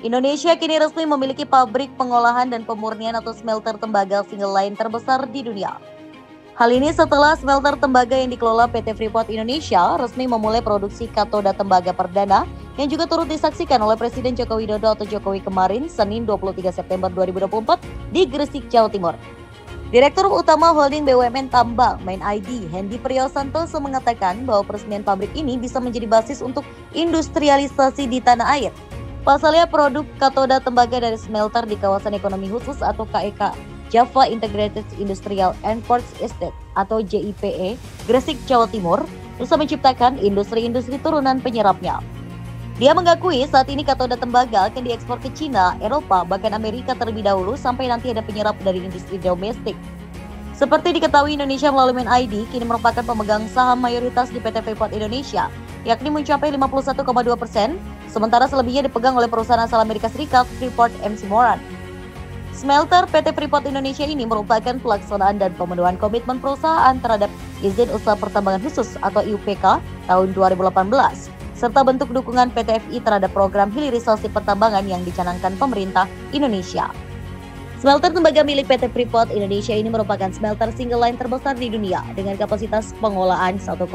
Indonesia kini resmi memiliki pabrik pengolahan dan pemurnian atau smelter tembaga single line terbesar di dunia. Hal ini setelah smelter tembaga yang dikelola PT Freeport Indonesia resmi memulai produksi katoda tembaga perdana yang juga turut disaksikan oleh Presiden Joko Widodo atau Jokowi kemarin Senin 23 September 2024 di Gresik, Jawa Timur. Direktur Utama Holding BUMN Tambang Main ID, Hendy Priyosantoso mengatakan bahwa peresmian pabrik ini bisa menjadi basis untuk industrialisasi di tanah air. Pasalnya produk katoda tembaga dari smelter di kawasan ekonomi khusus atau KEK Java Integrated Industrial and Ports Estate atau JIPE Gresik, Jawa Timur bisa menciptakan industri-industri turunan penyerapnya. Dia mengakui saat ini katoda tembaga akan diekspor ke Cina, Eropa, bahkan Amerika terlebih dahulu sampai nanti ada penyerap dari industri domestik. Seperti diketahui Indonesia melalui Main ID kini merupakan pemegang saham mayoritas di PT Freeport Indonesia, yakni mencapai 51,2%, sementara selebihnya dipegang oleh perusahaan asal Amerika Serikat Freeport MC Moran. Smelter PT Freeport Indonesia ini merupakan pelaksanaan dan pemenuhan komitmen perusahaan terhadap izin usaha pertambangan khusus atau IUPK tahun 2018. Serta bentuk dukungan PT FI terhadap program hilirisasi pertambangan yang dicanangkan pemerintah Indonesia. Smelter tembaga milik PT Freeport Indonesia ini merupakan smelter single line terbesar di dunia dengan kapasitas pengolahan 1,7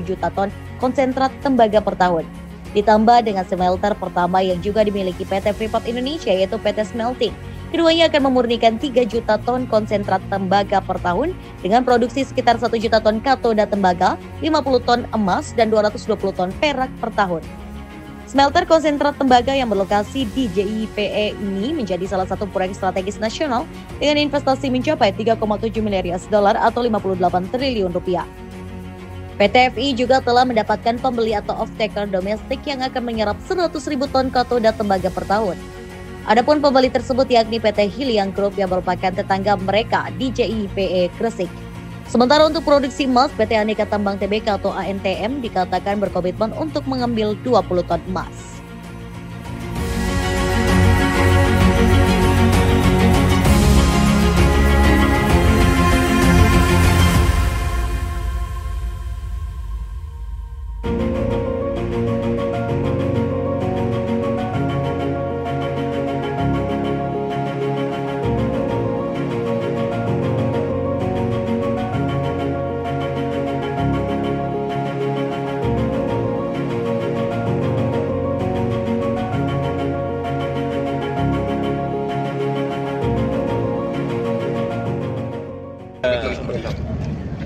juta ton konsentrat tembaga per tahun. Ditambah dengan smelter pertama yang juga dimiliki PT Freeport Indonesia yaitu PT Smelting. Keduanya akan memurnikan 3 juta ton konsentrat tembaga per tahun dengan produksi sekitar 1 juta ton katoda tembaga, 50 ton emas, dan 220 ton perak per tahun. Smelter konsentrat tembaga yang berlokasi di JIPE ini menjadi salah satu proyek strategis nasional dengan investasi mencapai 3,7 miliar US dollar atau 58 triliun rupiah. PT FI juga telah mendapatkan pembeli atau off-taker domestik yang akan menyerap 100.000 ton katoda tembaga per tahun. Adapun pembeli tersebut yakni PT Hiliang Group yang merupakan tetangga mereka di JIPE Gresik. Sementara untuk produksi emas, PT Aneka Tambang Tbk atau ANTM dikatakan berkomitmen untuk mengambil 20 ton emas.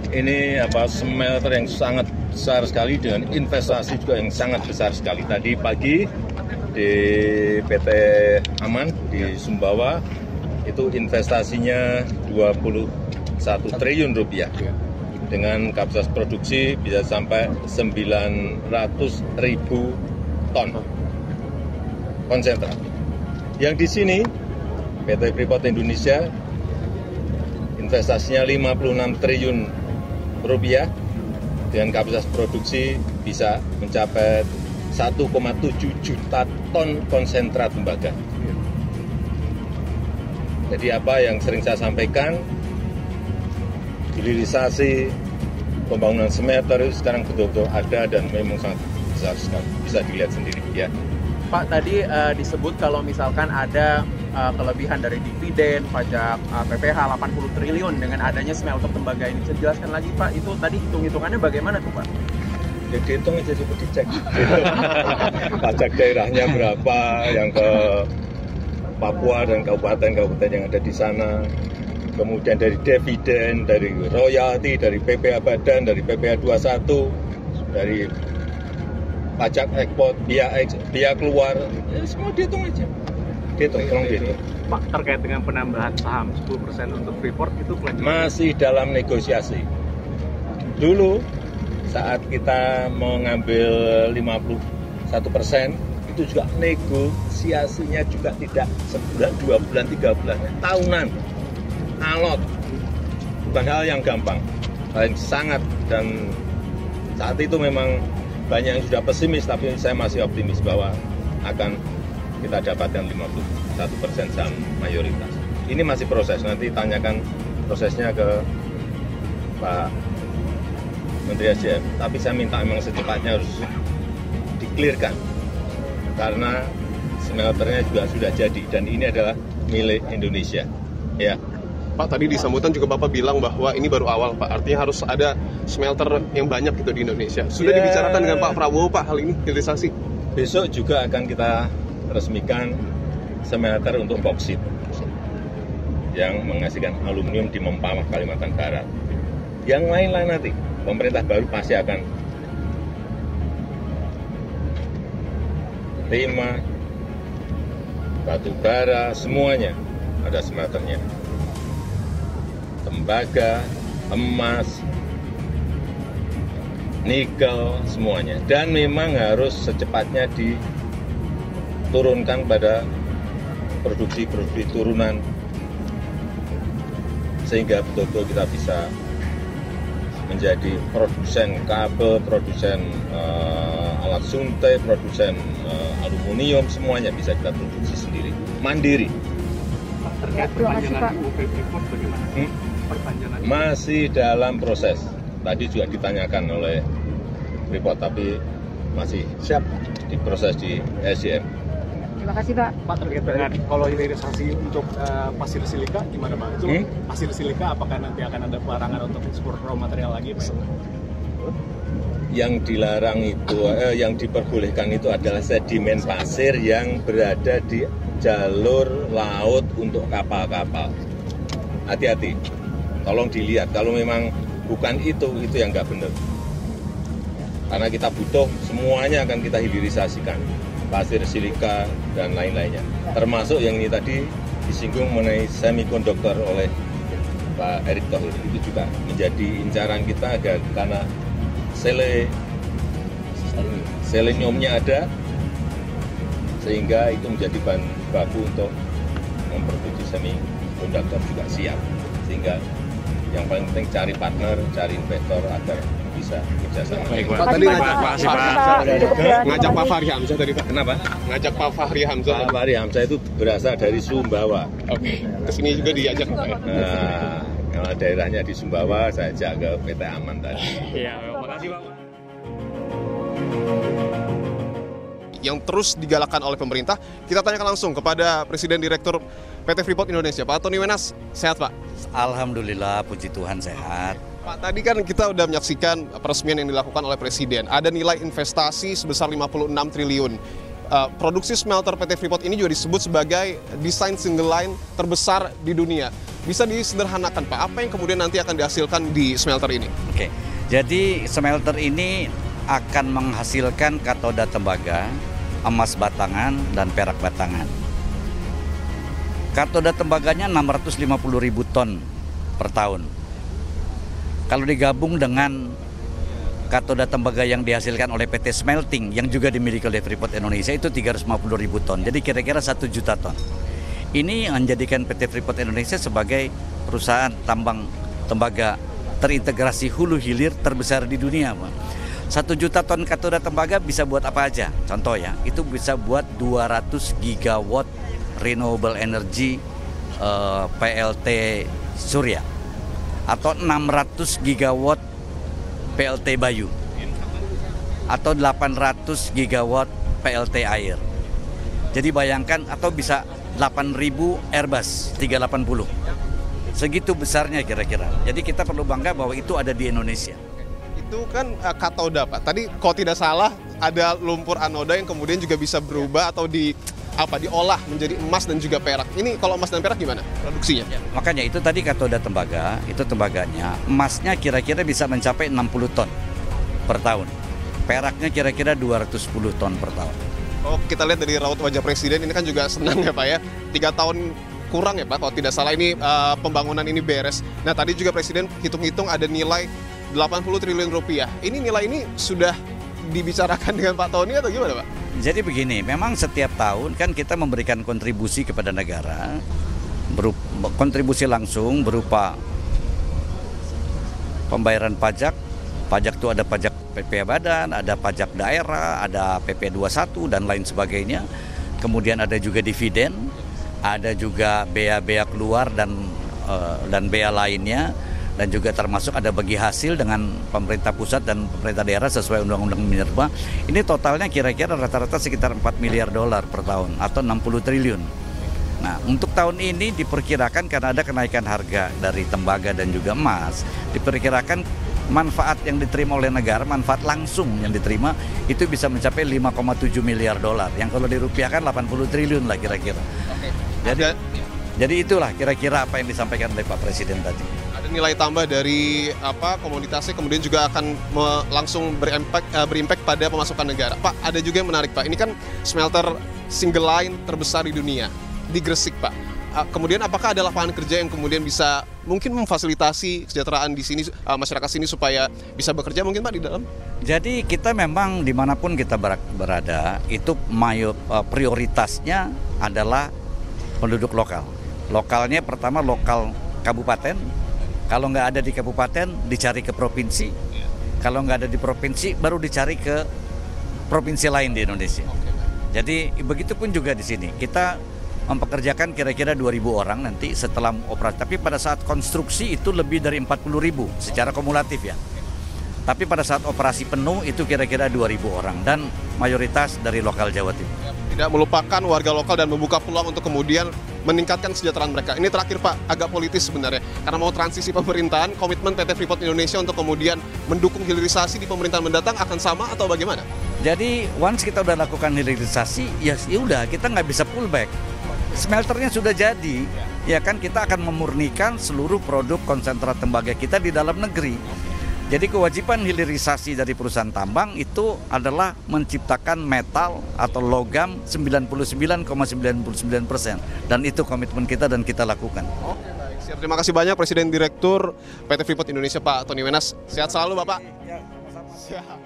Ini smelter yang sangat besar sekali dengan investasi juga yang sangat besar sekali. Tadi pagi di PT Aman di Sumbawa itu investasinya 21 triliun rupiah dengan kapasitas produksi bisa sampai 900.000 ton konsentrat. Yang di sini PT Freeport Indonesia investasinya 56 triliun rupiah dengan kapasitas produksi bisa mencapai 1,7 juta ton konsentrat tembaga. Jadi apa yang sering saya sampaikan, hilirisasi pembangunan smelter itu sekarang betul-betul ada dan memang sangat besar sekali, bisa dilihat sendiri ya. Pak, tadi disebut kalau misalkan ada kelebihan dari dividen, pajak PPh 80 triliun dengan adanya smelter tembaga ini. Bisa dijelaskan lagi Pak, itu tadi hitung-hitungannya bagaimana tuh Pak? Ya dihitung aja, coba dicek. Pajak daerahnya berapa yang ke Papua dan kabupaten-kabupaten yang ada di sana. Kemudian dari dividen, dari royalti, dari PPh Badan, dari PPh 21, dari pajak ekspor, biaya keluar, ya semua dihitung aja. Tolong dihitung. Pak, terkait dengan penambahan saham 10% untuk Freeport itu masih dalam negosiasi. Dulu saat kita mau ngambil 51%, itu juga negosiasinya juga tidak sebulan, 2 bulan, 3 bulan, tahunan, alot. Bukan hal yang gampang, hal yang sangat, dan saat itu memang banyak yang sudah pesimis, tapi saya masih optimis bahwa akan kita dapatkan 51% saham mayoritas. Ini masih proses, nanti tanyakan prosesnya ke Pak Menteri SDM. Tapi saya minta memang secepatnya harus di-clearkan, karena smelternya juga sudah jadi dan ini adalah milik Indonesia. Ya. Pak, tadi di sambutan juga Bapak bilang bahwa ini baru awal, Pak. Artinya harus ada smelter yang banyak gitu di Indonesia. Sudah dibicarakan dengan Pak Prabowo, Pak, hal ini hilirisasi? Besok juga akan kita resmikan smelter untuk boksit yang menghasilkan aluminium di Mempawah, Kalimantan Barat. Yang lain-lain nanti, pemerintah baru pasti akan timah, batu bara, semuanya ada smelternya. Tembaga, emas, nikel, semuanya. Dan memang harus secepatnya diturunkan pada produksi-produksi turunan sehingga betul-betul kita bisa menjadi produsen kabel, produsen alat suntai, produsen aluminium, semuanya bisa kita produksi sendiri, mandiri. Terkait perpanjangan UU Freeport bagaimana? Perpanjangan masih dalam proses. Tadi juga ditanyakan oleh Freeport, tapi masih siap diproses di SDM. Terima kasih Pak. Pak, terkait dengan kalau hilirisasi untuk pasir silika gimana Pak? Itu pasir silika apakah nanti akan ada pelarangan untuk ekspor raw material lagi Pak? Yang dilarang itu, yang diperbolehkan itu adalah sedimen pasir yang berada di jalur laut untuk kapal-kapal. Hati-hati, tolong dilihat. Kalau memang bukan itu yang nggak benar. Karena kita butuh, semuanya akan kita hilirisasikan. Pasir, silika, dan lain-lainnya. Termasuk yang ini tadi disinggung mengenai semikonduktor oleh Pak Erick Thohir. Itu juga menjadi incaran kita agar karena seleniumnya ada, sehingga itu menjadi bahan baku untuk memproduksi semikonduktor juga siap. Sehingga yang paling penting cari partner, cari investor agar bisa kerjasama. Pak, tadi ngajak Pak Fahri Hamzah tadi Pak. Kenapa? Ngajak Pak Fahri Hamzah. Pak Fahri Hamzah itu berasal dari Sumbawa. Oke, kesini juga diajak Pak ya? Nah, kalau daerahnya di Sumbawa, saya ajak ke PT Aman tadi. Iya, makasih Pak. Yang terus digalakkan oleh pemerintah, kita tanyakan langsung kepada Presiden Direktur PT Freeport Indonesia, Pak Tony Wenas. Sehat Pak? Alhamdulillah, puji Tuhan sehat. Pak, tadi kan kita udah menyaksikan peresmian yang dilakukan oleh Presiden. Ada nilai investasi sebesar 56 triliun. Produksi smelter PT Freeport ini juga disebut sebagai desain single line terbesar di dunia. Bisa disederhanakan Pak, apa yang kemudian nanti akan dihasilkan di smelter ini? Oke, jadi smelter ini akan menghasilkan katoda tembaga, emas batangan, dan perak batangan. Katoda tembaganya 650.000 ton per tahun. Kalau digabung dengan katoda tembaga yang dihasilkan oleh PT Smelting yang juga dimiliki oleh Freeport Indonesia itu 350.000 ton. Jadi kira-kira 1 juta ton. Ini menjadikan PT Freeport Indonesia sebagai perusahaan tambang tembaga terintegrasi hulu hilir terbesar di dunia, Pak. 1 juta ton katoda tembaga bisa buat apa aja? Contoh ya, itu bisa buat 200 gigawatt renewable energy PLT surya atau 600 gigawatt PLT Bayu atau 800 gigawatt PLT air. Jadi bayangkan, atau bisa 8.000 Airbus 380. Segitu besarnya kira-kira. Jadi kita perlu bangga bahwa itu ada di Indonesia. Itu kan katoda Pak. Tadi kalau tidak salah ada lumpur anoda yang kemudian juga bisa berubah atau diolah menjadi emas dan juga perak. Ini kalau emas dan perak gimana produksinya? Ya, makanya itu tadi katoda tembaga, itu tembaganya, emasnya kira-kira bisa mencapai 60 ton per tahun. Peraknya kira-kira 210 ton per tahun. Oh, kita lihat dari raut wajah Presiden ini kan juga senang ya Pak ya. 3 tahun kurang ya Pak, kalau tidak salah ini pembangunan ini beres. Nah tadi juga Presiden hitung-hitung ada nilai 80 triliun rupiah. Ini nilai ini sudah dibicarakan dengan Pak Tony atau gimana Pak? Jadi begini, memang setiap tahun kan kita memberikan kontribusi kepada negara, kontribusi langsung berupa pembayaran pajak. Pajak itu ada pajak PP Badan, ada pajak daerah, ada PP 21 dan lain sebagainya. Kemudian ada juga dividen, ada juga bea-bea keluar dan bea lainnya. dan juga termasuk ada bagi hasil dengan pemerintah pusat dan pemerintah daerah sesuai Undang-Undang Minerba. Ini totalnya kira-kira rata-rata sekitar 4 miliar dolar per tahun atau 60 triliun. Nah, untuk tahun ini diperkirakan karena ada kenaikan harga dari tembaga dan juga emas, diperkirakan manfaat yang diterima oleh negara, manfaat langsung yang diterima itu bisa mencapai 5,7 miliar dolar, yang kalau dirupiahkan 80 triliun lah kira-kira. Jadi itulah kira-kira apa yang disampaikan oleh Pak Presiden tadi. Ada nilai tambah dari komoditasnya, kemudian juga akan langsung berimpact pada pemasukan negara. Pak, ada juga yang menarik Pak, ini kan smelter single line terbesar di dunia, di Gresik Pak. Kemudian apakah ada lapangan kerja yang kemudian bisa mungkin memfasilitasi kesejahteraan di sini, masyarakat sini supaya bisa bekerja mungkin Pak di dalam? Jadi kita memang dimanapun kita berada, itu prioritasnya adalah penduduk lokal. Lokalnya pertama lokal kabupaten, kalau nggak ada di kabupaten dicari ke provinsi, kalau nggak ada di provinsi baru dicari ke provinsi lain di Indonesia. Jadi begitupun juga di sini, kita mempekerjakan kira-kira 2.000 orang nanti setelah operasi. Tapi pada saat konstruksi itu lebih dari 40.000 secara kumulatif ya. Tapi pada saat operasi penuh itu kira-kira 2.000 orang dan mayoritas dari lokal Jawa Timur. Tidak melupakan warga lokal dan membuka peluang untuk kemudian meningkatkan kesejahteraan mereka. Ini terakhir Pak, agak politis sebenarnya. Karena mau transisi pemerintahan, komitmen PT Freeport Indonesia untuk kemudian mendukung hilirisasi di pemerintahan mendatang akan sama atau bagaimana? Jadi once kita udah lakukan hilirisasi, ya udah kita nggak bisa pullback. Smelternya sudah jadi, ya kan kita akan memurnikan seluruh produk konsentrat tembaga kita di dalam negeri. Jadi kewajiban hilirisasi dari perusahaan tambang itu adalah menciptakan metal atau logam 99,99% dan itu komitmen kita dan kita lakukan. Oke, baik. Siap, terima kasih banyak Presiden Direktur PT Freeport Indonesia Pak Tony Wenas. Sehat selalu Bapak. Ya, sama-sama. Siap.